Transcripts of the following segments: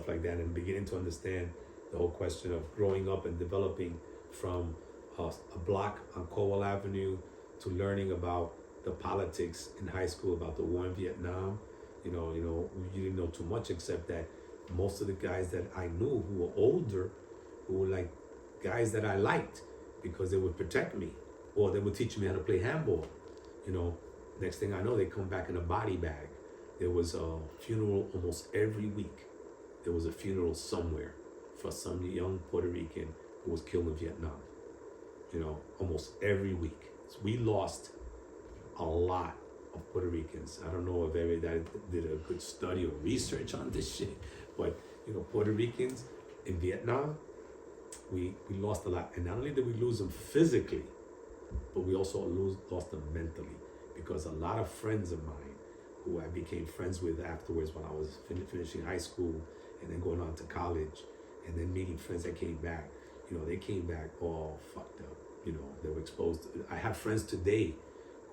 stuff like that, and beginning to understand the whole question of growing up and developing from a block on Cowell Avenue to learning about the politics in high school about the war in Vietnam. You didn't know too much except that most of the guys that I knew who were older, who were like guys that I liked because they would protect me or they would teach me how to play handball. Next thing I know, they come back in a body bag. There was a funeral almost every week. There was a funeral somewhere for some young Puerto Rican who was killed in Vietnam. Almost every week. So we lost a lot of Puerto Ricans. I don't know if everybody did a good study or research on this shit, but Puerto Ricans in Vietnam, we lost a lot. And not only did we lose them physically, but we also lost them mentally, because a lot of friends of mine who I became friends with afterwards when I was finishing high school and then going on to college and then meeting friends that came back, they came back all fucked up. They were exposed. I have friends today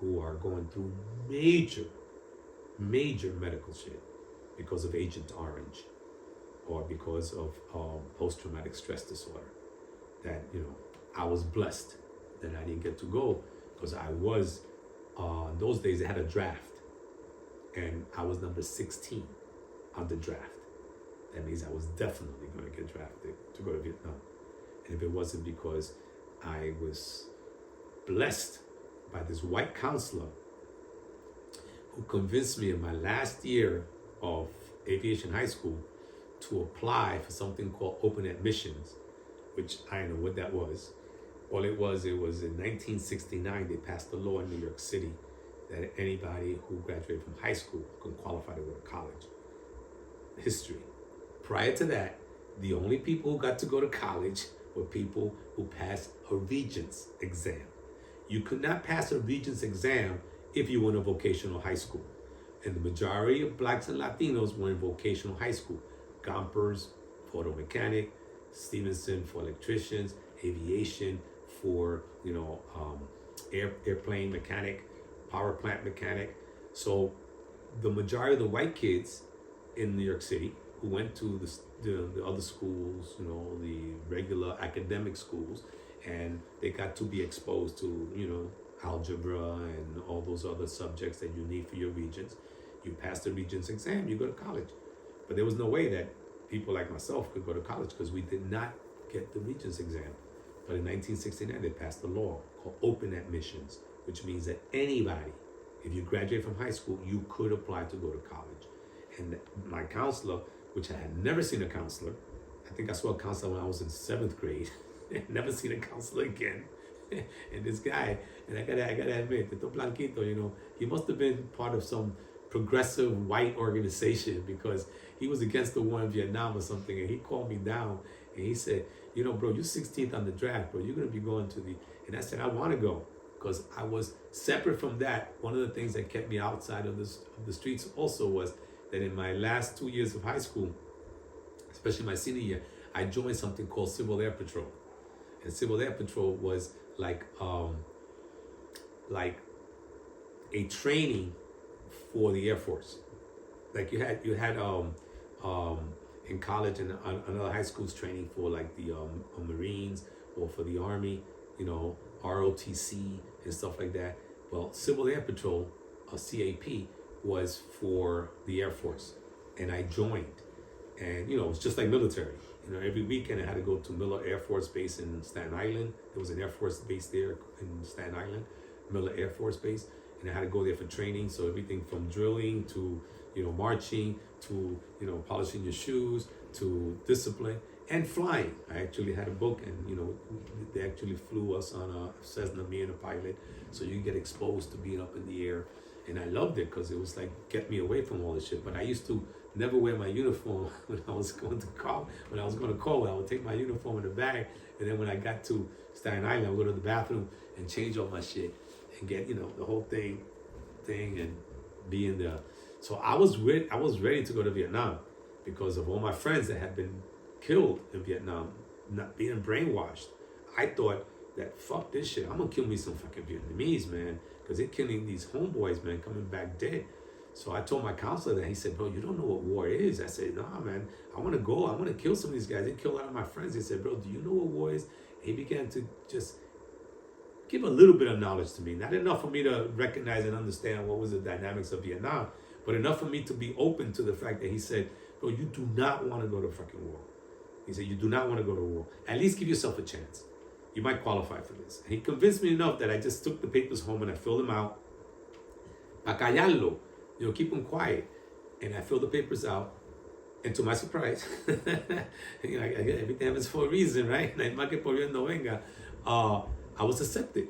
who are going through major medical shit because of Agent Orange or because of post-traumatic stress disorder. That, I was blessed that I didn't get to go because I was, in those days they had a draft and I was number 16 on the draft. That means I was definitely going to get drafted to go to Vietnam. And if it wasn't because I was blessed by this white counselor who convinced me in my last year of aviation high school to apply for something called open admissions, which I don't know what that was. All it was in 1969, they passed a law in New York City that anybody who graduated from high school can qualify to go to college. History. Prior to that, the only people who got to go to college were people who passed a Regents exam. You could not pass a Regents exam if you were in a vocational high school. And the majority of blacks and Latinos were in vocational high school. Gompers for auto mechanic, Stevenson for electricians, aviation for, airplane mechanic, power plant mechanic. So the majority of the white kids in New York City who went to the other schools, the regular academic schools, and they got to be exposed to, algebra and all those other subjects that you need for your Regents. You pass the Regents exam, you go to college. But there was no way that people like myself could go to college because we did not get the Regents exam. But in 1969, they passed a law called open admissions, which means that anybody, if you graduate from high school, you could apply to go to college. And my counselor, which I had never seen a counselor, I think I saw a counselor when I was in 7th grade, never seen a counselor again. And this guy, and I gotta admit, Tito Blanquito, he must have been part of some progressive white organization because he was against the war in Vietnam or something, and he called me down and he said, bro, you're 16th on the draft, bro. You're gonna be going to and I said, I want to go because I was separate from that. One of the things that kept me outside of the streets also was that in my last 2 years of high school, especially my senior year, I joined something called Civil Air Patrol. And Civil Air Patrol was like a training for the Air Force. Like you had in college and another high school's training for like the Marines or for the Army, ROTC and stuff like that. Well, Civil Air Patrol, CAP, was for the Air Force, and I joined. And it was just like military. Every weekend I had to go to Miller Air Force Base in Staten Island. There was an Air Force base there in Staten Island, Miller Air Force Base, and I had to go there for training. So everything from drilling to marching to polishing your shoes to discipline and flying. I actually had a book, and they actually flew us on a Cessna, me and a pilot, so you get exposed to being up in the air. And I loved it because it was like get me away from all this shit. But I used to never wear my uniform when I was going to call. When I was going to call, I would take my uniform in the bag, and then when I got to Staten Island, I would go to the bathroom and change all my shit and get the whole thing, and be in there. So I was ready to go to Vietnam because of all my friends that had been killed in Vietnam, not being brainwashed. I thought that fuck this shit, I'm gonna kill me some fucking Vietnamese, man, because they're killing these homeboys, man, coming back dead. So I told my counselor that. He said, bro, you don't know what war is. I said, nah, man, I want to go. I want to kill some of these guys. They killed a lot of my friends. He said, bro, do you know what war is? He began to just give a little bit of knowledge to me. Not enough for me to recognize and understand what was the dynamics of Vietnam, but enough for me to be open to the fact that he said, bro, you do not want to go to fucking war. He said, you do not want to go to war. At least give yourself a chance. You might qualify for this. And he convinced me enough that I just took the papers home and I filled them out. Pa callarlo, keep them quiet. And I filled the papers out. And to my surprise, everything happens for a reason, right? I was accepted.